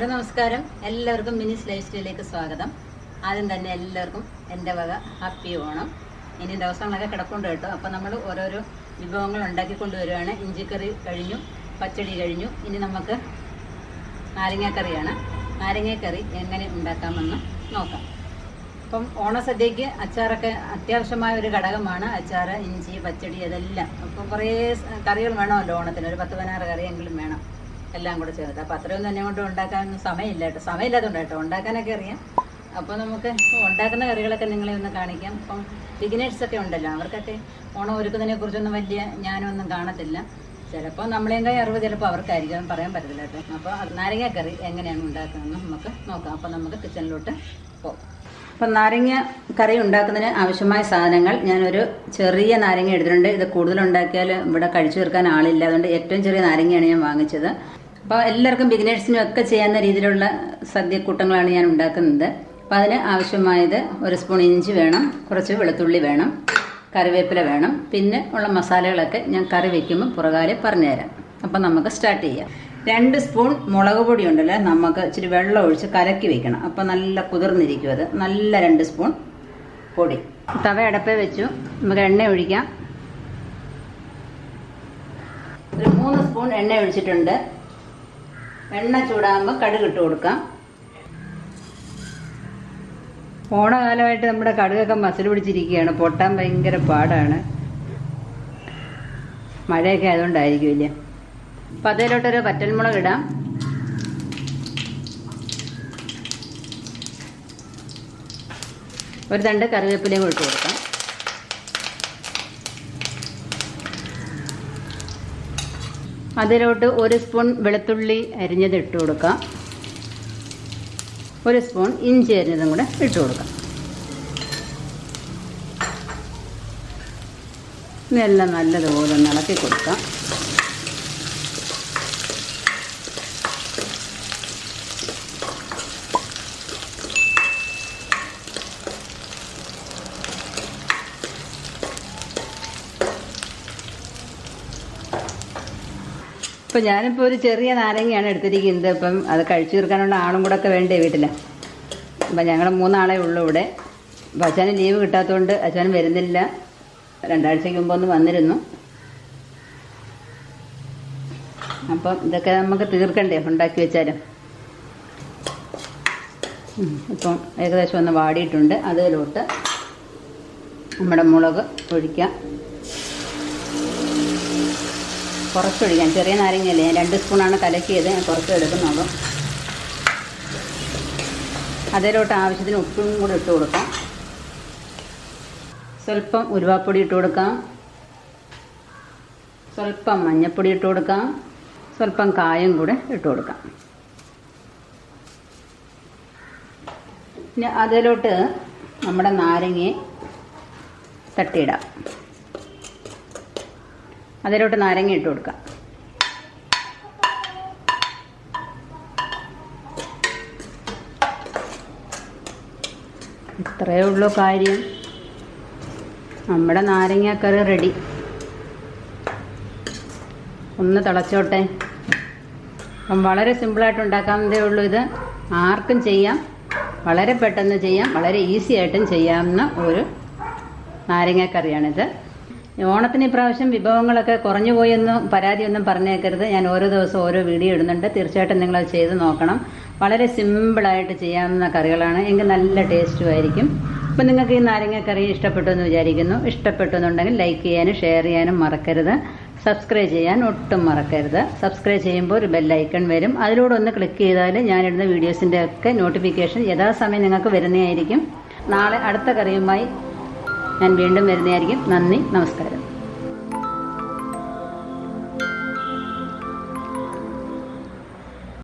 Hello നമസ്കാരം, എല്ലാവർക്കും മിനിസ് life സ്റ്റൈലിലേക്ക് സ്വാഗതം. ആദ്യം തന്നെ എല്ലാവർക്കും എൻ്റെ വക ഹാപ്പി ഓണം. ഇനി ദിവസങ്ങളൊക്കെ കിടപ്പുണ്ട് കേട്ടോ. അപ്പോൾ നമ്മൾ ഓരോരോ വിഭവങ്ങൾ ഉണ്ടാക്കിക്കൊണ്ടുവരികയാണ്. ഇഞ്ചിക്കറി കഴിഞ്ഞു, പച്ചടി കഴിഞ്ഞു. ഇനി നമുക്ക് നാരങ്ങാക്കറിയാണ്. നാരങ്ങാക്കറി എങ്ങനെ ഉണ്ടാക്കാമെന്ന് നോക്കാം. അപ്പം ഓണസദ്യക്ക് അച്ചാറൊക്കെ അത്യാവശ്യമായ ഒരു ഘടകമാണ്. അച്ചാർ, ഇഞ്ചി, പച്ചടി അതെല്ലാം. അപ്പം കുറേ കറികൾ വേണമല്ലോ ഓണത്തിന്. ഒരു 10-16 കറിയെങ്കിലും വേണം, എല്ലാം കൂടെ ചേർത്ത്. അപ്പോൾ അത്രയൊന്നും എന്നെ കൊണ്ട് ഉണ്ടാക്കാനൊന്നും സമയമില്ല കേട്ടോ. സമയമില്ലാത്തതുകൊണ്ട് കേട്ടോ, ഉണ്ടാക്കാനൊക്കെ അറിയാം. അപ്പോൾ നമുക്ക് ഉണ്ടാക്കുന്ന കറികളൊക്കെ നിങ്ങളെ ഒന്ന് കാണിക്കാം. അപ്പം ബിഗിനേഴ്സൊക്കെ ഉണ്ടല്ലോ, അവർക്കൊക്കെ ഓണം ഒരുക്കുന്നതിനെ കുറിച്ചൊന്നും വലിയ ഞാനൊന്നും കാണത്തില്ല. ചിലപ്പോൾ നമ്മളേങ്കായി അറിവ് ചിലപ്പോൾ അവർക്കായിരിക്കും, പറയാൻ പറ്റത്തില്ല കേട്ടോ. അപ്പോൾ നാരങ്ങാക്കറി എങ്ങനെയാണ് ഉണ്ടാക്കുന്നതെന്ന് നമുക്ക് നോക്കാം. അപ്പോൾ നമുക്ക് കിച്ചണിലോട്ട് പോകാം. അപ്പം നാരങ്ങ കറി ഉണ്ടാക്കുന്നതിന് ആവശ്യമായ സാധനങ്ങൾ ഞാനൊരു ചെറിയ നാരങ്ങ എടുത്തിട്ടുണ്ട്. ഇത് കൂടുതലുണ്ടാക്കിയാൽ ഇവിടെ കഴിച്ചു തീർക്കാൻ ആളില്ല, അതുകൊണ്ട് ഏറ്റവും ചെറിയ നാരങ്ങയാണ് ഞാൻ വാങ്ങിച്ചത്. അപ്പോൾ എല്ലാവർക്കും ബിഗിനേഴ്സിനും ഒക്കെ ചെയ്യാവുന്ന രീതിയിലുള്ള സദ്യക്കൂട്ടങ്ങളാണ് ഞാൻ ഉണ്ടാക്കുന്നത്. അപ്പോൾ അതിന് ആവശ്യമായത് 1 സ്പൂൺ ഇഞ്ചി വേണം, കുറച്ച് വെളുത്തുള്ളി വേണം, കറിവേപ്പില വേണം. പിന്നെ ഉള്ള മസാലകളൊക്കെ ഞാൻ കറി വയ്ക്കുമ്പോൾ പുറകാലെ പറഞ്ഞുതരാം. അപ്പം നമുക്ക് സ്റ്റാർട്ട് ചെയ്യാം. 2 സ്പൂൺ മുളക് പൊടി ഉണ്ടല്ലോ, നമുക്ക് ഇച്ചിരി വെള്ളം ഒഴിച്ച് കലക്കി വെക്കണം. അപ്പം നല്ല കുതിർന്നിരിക്കും അത്. നല്ല 2 സ്പൂൺ പൊടി. തവ അടപ്പേ വെച്ചു, നമുക്ക് എണ്ണ ഒഴിക്കാം. ഒരു 3 സ്പൂൺ എണ്ണ ഒഴിച്ചിട്ടുണ്ട്. എണ്ണ ചൂടാകുമ്പോൾ കടുക് ഇട്ട് കൊടുക്കാം. ഓണകാലമായിട്ട് നമ്മുടെ കടുകൊക്കെ മസിൽ പിടിച്ചിരിക്കുകയാണ്, പൊട്ടാൻ ഭയങ്കര പാടാണ്. മഴയൊക്കെ ആയതുകൊണ്ടായിരിക്കും ഇല്ലേ. അപ്പം അതിലോട്ടൊരു വറ്റൽമുളക് ഇടാം. ഒരു തണ്ട് കറിവേപ്പിലയും ഇട്ട് കൊടുക്കാം. അതിലോട്ട് 1 സ്പൂൺ വെളുത്തുള്ളി അരിഞ്ഞത് ഇട്ട് കൊടുക്കാം. 1 സ്പൂൺ ഇഞ്ചി അരിഞ്ഞതും കൂടെ ഇട്ട് കൊടുക്കാം. ഇതെല്ലാം നല്ലതുപോലെ ഇളക്കി കൊടുക്കാം. ഇപ്പം ഞാനിപ്പോൾ ഒരു ചെറിയ നാരങ്ങയാണ് എടുത്തിരിക്കുന്നത്. ഇപ്പം അത് കഴിച്ചു തീർക്കാനുള്ള ആളും കൂടെ ഒക്കെ വേണ്ടേ വീട്ടിൽ. അപ്പം ഞങ്ങൾ 3 ആളേ ഉള്ളൂ ഇവിടെ. അപ്പം അച്ഛന് ലീവ് കിട്ടാത്തതുകൊണ്ട് അച്ഛൻ വരുന്നില്ല. 2 ആഴ്ചയ്ക്ക് മുമ്പ് ഒന്ന് വന്നിരുന്നു. അപ്പം ഇതൊക്കെ നമുക്ക് തീർക്കണ്ടേ ഉണ്ടാക്കി വെച്ചാലും. ഇപ്പം ഏകദേശം ഒന്ന് വാടിയിട്ടുണ്ട്. അതിലോട്ട് നമ്മുടെ മുളക് ഒഴിക്കാം. കുറച്ചൊഴിക്കാം, ചെറിയ നാരങ്ങയല്ലേ. ഞാൻ 2 സ്പൂണാണ് കലക്കിയത്, ഞാൻ കുറച്ച് എടുക്കുന്നുള്ളൂ. അതിലോട്ട് ആവശ്യത്തിന് ഉപ്പും കൂടെ ഇട്ട് കൊടുക്കാം. സ്വല്പം ഉലുവാപ്പൊടി ഇട്ട് കൊടുക്കാം. സ്വല്പം മഞ്ഞൾപ്പൊടി ഇട്ട് കൊടുക്കാം. സ്വല്പം കായം കൂടെ ഇട്ട് കൊടുക്കാം. പിന്നെ അതിലോട്ട് നമ്മുടെ നാരങ്ങയെ തട്ടിയിടാം. അതിലോട്ട് നാരങ്ങ ഇട്ട് കൊടുക്കാം. ഇത്രയേ ഉള്ളൂ കാര്യം. നമ്മുടെ നാരങ്ങാക്കറി റെഡി. ഒന്ന് തിളച്ചോട്ടെ. അപ്പം വളരെ സിമ്പിളായിട്ട് ഉണ്ടാക്കാവുന്നതേ ഉള്ളൂ. ഇത് ആർക്കും ചെയ്യാം, വളരെ പെട്ടെന്ന് ചെയ്യാം, വളരെ ഈസി ആയിട്ടും ചെയ്യാവുന്ന ഒരു നാരങ്ങാക്കറിയാണിത്. ഓണത്തിന് ഇപ്രാവശ്യം വിഭവങ്ങളൊക്കെ കുറഞ്ഞു പോയെന്നും പരാതിയൊന്നും പറഞ്ഞേക്കരുത്. ഞാൻ ഓരോ ദിവസവും ഓരോ വീഡിയോ ഇടുന്നുണ്ട്. തീർച്ചയായിട്ടും നിങ്ങളത് ചെയ്ത് നോക്കണം. വളരെ സിമ്പിളായിട്ട് ചെയ്യാവുന്ന കറികളാണ്, എങ്കിൽ നല്ല ടേസ്റ്റും ആയിരിക്കും. അപ്പം നിങ്ങൾക്ക് ഈ നാരങ്ങാക്കറി ഇഷ്ടപ്പെട്ടു എന്ന് വിചാരിക്കുന്നു. ഇഷ്ടപ്പെട്ടു എന്നുണ്ടെങ്കിൽ ലൈക്ക് ചെയ്യാനും ഷെയർ ചെയ്യാനും മറക്കരുത്. സബ്സ്ക്രൈബ് ചെയ്യാൻ ഒട്ടും മറക്കരുത്. സബ്സ്ക്രൈബ് ചെയ്യുമ്പോൾ ഒരു ബെല്ലൈക്കൺ വരും. അതിലൂടെ ഒന്ന് ക്ലിക്ക് ചെയ്താൽ ഞാനിടുന്ന വീഡിയോസിൻ്റെ ഒക്കെ നോട്ടിഫിക്കേഷൻ യഥാസമയം നിങ്ങൾക്ക് വരുന്നതായിരിക്കും. നാളെ അടുത്ത കറിയുമായി ഞാൻ വീണ്ടും വരുന്നതായിരിക്കും. നന്ദി, നമസ്കാരം.